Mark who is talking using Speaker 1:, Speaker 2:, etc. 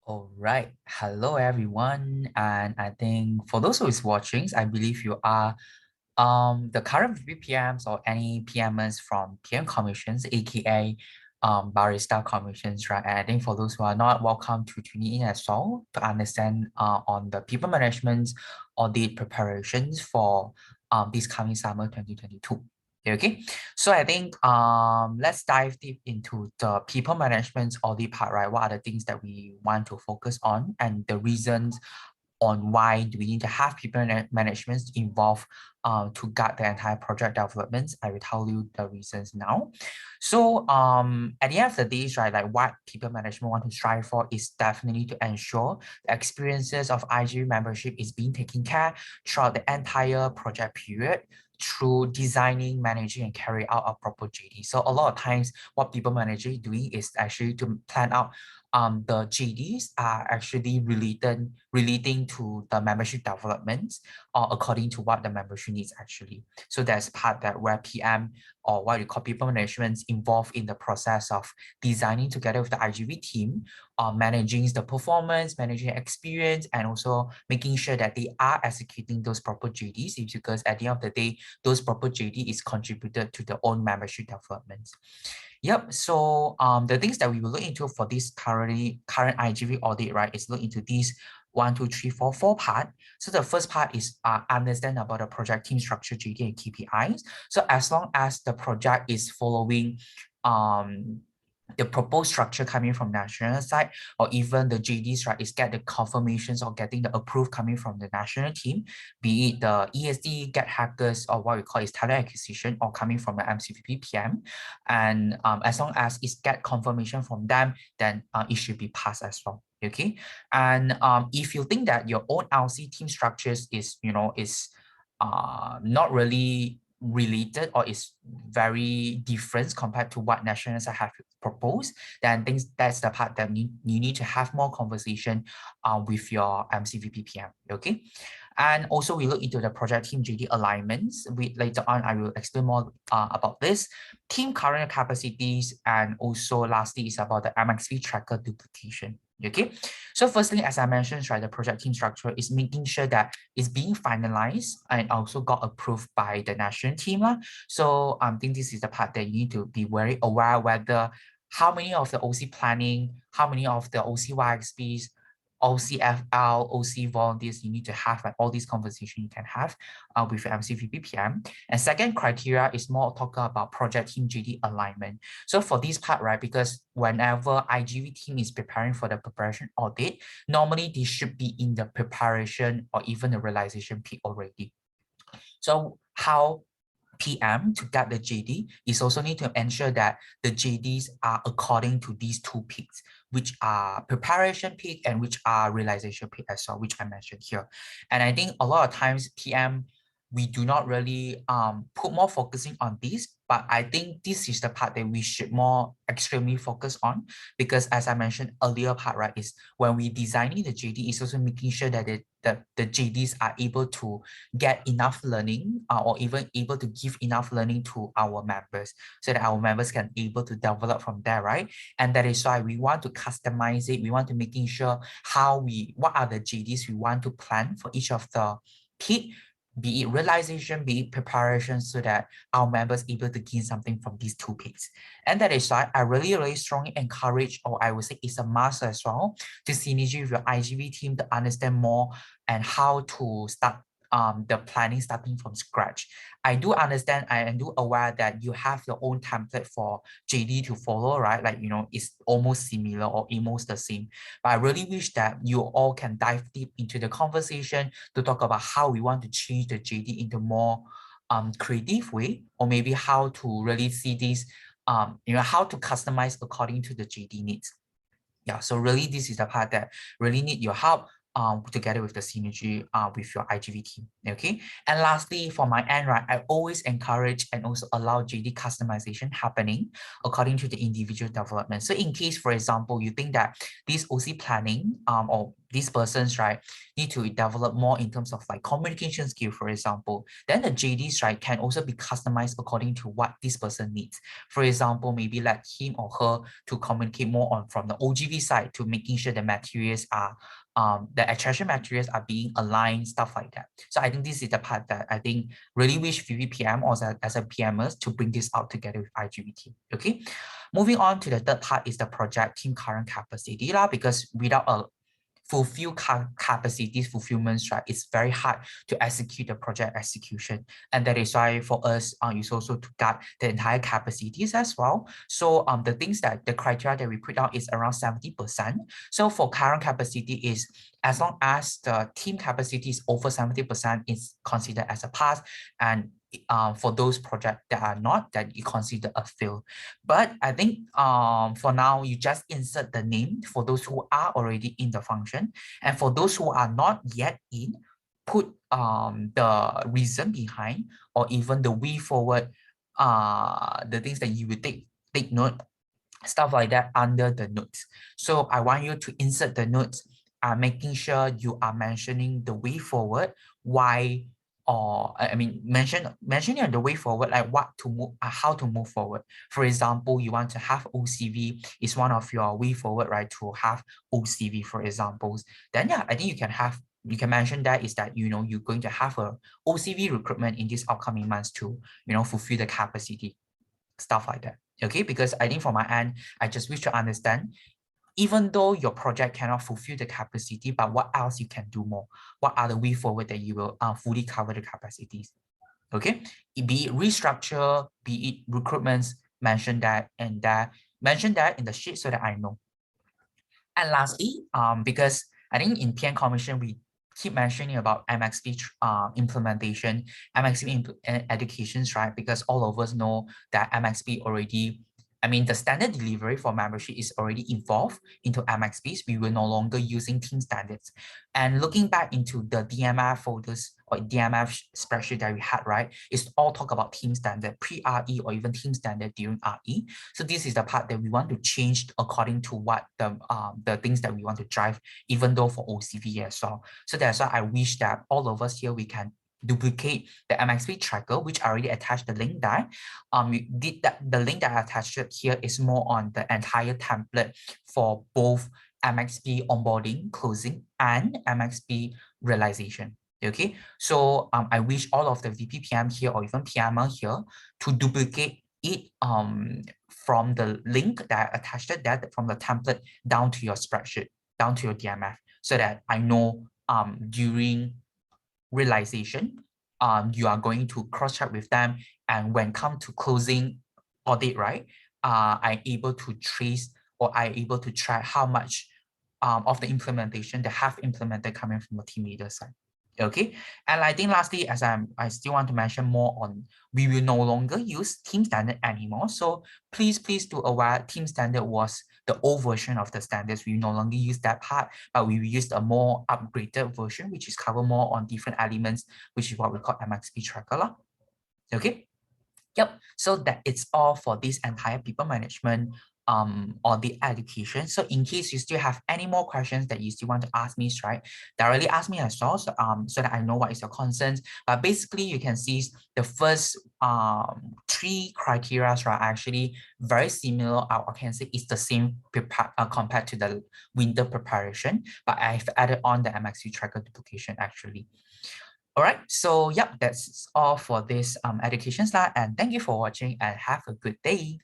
Speaker 1: All right. Hello, everyone. And I think for those who is watching, I believe you are the current VPMs or any PMs from PM commissions, aka barista commissions, right? And I think for those who are not, welcome to tuning in as well to understand on the people management audit preparations for this coming summer 2022. Okay, so I think let's dive deep into the people management audit part, right? What are the things that we want to focus on and the reasons on why do we need to have people management involved to guide the entire project development. I will tell you the reasons now. So at the end of the day, right, like what people management want to strive for is definitely to ensure the experiences of IGV membership is being taken care throughout the entire project period through designing, managing, and carry out a proper JD. So a lot of times what people manager is doing is actually to plan out the JDs are actually relating to the membership development according to what the membership needs actually. So that's part that where PM or what you call people management involved in the process of designing together with the IGV team, managing the performance, managing experience, and also making sure that they are executing those proper JDs because at the end of the day, those proper JD is contributed to the own membership development. Yep. So the things that we will look into for this current IGV audit, right, is look into these 1, 2, 3, 4, 4 part. So the first part is understand about the project team structure, JD, and KPIs. So as long as the project is following the proposed structure coming from national side, or even the JDs, right, is get the confirmations or getting the approved coming from the national team, be it the ESD, get hackers, or what we call is talent acquisition, or coming from the MCVP PM. And as long as it's get confirmation from them, then it should be passed as well. Okay. And if you think that your own LC team structures is, not really related or is very different compared to what nationals have proposed, then things that's the part that you need to have more conversation with your MCVP PM. Okay. And also we look into the project team JD alignments. Later on, I will explain more about this. Team current capacities, and also lastly is about the MXV tracker duplication. Okay, so firstly, as I mentioned, right, the project team structure is making sure that it's being finalized and also got approved by the national team. So I think this is the part that you need to be very aware whether how many of the OC planning, how many of the OC YXPs, OCFL, OC volunteers you need to have, like all these conversations you can have with your MCVP PM. And second criteria is more talking about project team JD alignment. So for this part, right, because whenever IGV team is preparing for the preparation audit, normally they should be in the preparation or even the realization peak already. So how PM to get the JD is also need to ensure that the JDs are according to these two peaks, which are preparation peak and which are realization peak as well, which I mentioned here. And I think a lot of times PM, we do not really put more focusing on this, but I think this is the part that we should more extremely focus on, because as I mentioned earlier part, right, is when we designing the JD is also making sure that the JDs are able to get enough learning or even able to give enough learning to our members so that our members can able to develop from there, right? And that is why we want to customize it. We want to making sure what are the JDs we want to plan for each of the peak, be it realization, be it preparation, so that our members able to gain something from these two peaks. And that is why I really, really strongly encourage, or I would say it's a must as well, to synergy with your IGV team to understand more and how to start the planning starting from scratch. I do understand, I am do aware that you have your own template for JD to follow, right? Like, it's almost similar or almost the same. But I really wish that you all can dive deep into the conversation to talk about how we want to change the JD into more creative way, or maybe how to really see this, how to customize according to the JD needs. Yeah, so really this is the part that really need your help together with the synergy with your IGV team. Okay. And lastly, for my end, right, I always encourage and also allow JD customization happening according to the individual development. So in case, for example, you think that this OC planning or these persons, right, need to develop more in terms of like communication skill, for example, then the JDs, right, can also be customized according to what this person needs. For example, maybe let him or her to communicate more on from the OGV side to making sure the materials are, the attraction materials are being aligned, stuff like that. So I think this is the part that I think really wish VPPM or as a PMers to bring this out together with IGBT. Okay. Moving on to the third part is the project team current capacity lah, because without a fulfill capacities fulfillments, right, it's very hard to execute the project execution. And that is why for us, it's also to guard the entire capacities as well. So the things that the criteria that we put out is around 70%. So for current capacity is as long as the team capacity is over 70% is considered as a pass, and for those projects that are not, that you consider a fail. But I think for now, you just insert the name for those who are already in the function. And for those who are not yet in, put the reason behind, or even the way forward, the things that you will take note, stuff like that under the notes. So I want you to insert the notes, making sure you are mentioning the way forward, why, or I mean, mentioning the way forward, like what to move, how to move forward. For example, you want to have OCV is one of your way forward, right? To have OCV, for examples. Then yeah, I think you can mention that is that, you know, you're going to have a OCV recruitment in these upcoming months to, you know, fulfill the capacity, stuff like that. Okay, because I think from my end, I just wish to understand, even though your project cannot fulfill the capacity, but what else you can do more? What are the way forward that you will fully cover the capacities? Okay, be it restructure, be it recruitments, mention that, and mention that in the sheet so that I know. And lastly, because I think in PM Commission, we keep mentioning about MXP implementation, MXP educations, right? Because all of us know that MXP already, I mean, the standard delivery for membership is already evolved into MXPs. We were no longer using team standards. And looking back into the DMF folders or DMF spreadsheet that we had, right, it's all talk about team standard, pre-RE or even team standard during RE. So this is the part that we want to change according to what the things that we want to drive, even though for OCV as well. So that's why I wish that all of us here, we can duplicate the MXP tracker, which I already attached the link there. We did that. The link that I attached here is more on the entire template for both MXP onboarding, closing, and MXP realization. Okay, so I wish all of the VPPM here or even PMer here to duplicate it from the link that I attached that from the template down to your spreadsheet, down to your DMF, so that I know during realization, you are going to cross-check with them, and when come to closing audit, right, I'm able to trace, or I'm able to track how much of the implementation they have implemented coming from the team leader side. Okay, and I think lastly, as I still want to mention more on, we will no longer use team standard anymore. So please do aware, team standard was the old version of the standards. We no longer use that part, but we will use a more upgraded version, which is cover more on different elements, which is what we call MXP tracker lah. Okay. Yep. So that it's all for this entire people management or the education. So in case you still have any more questions that you still want to ask me, right, directly ask me as well, so, so that I know what is your concerns. But basically, you can see the first 3 criteria are actually very similar. I can say it's the same compared to the winter preparation, but I've added on the MXP tracker duplication actually. All right, so yep, that's all for this education slide, and thank you for watching and have a good day.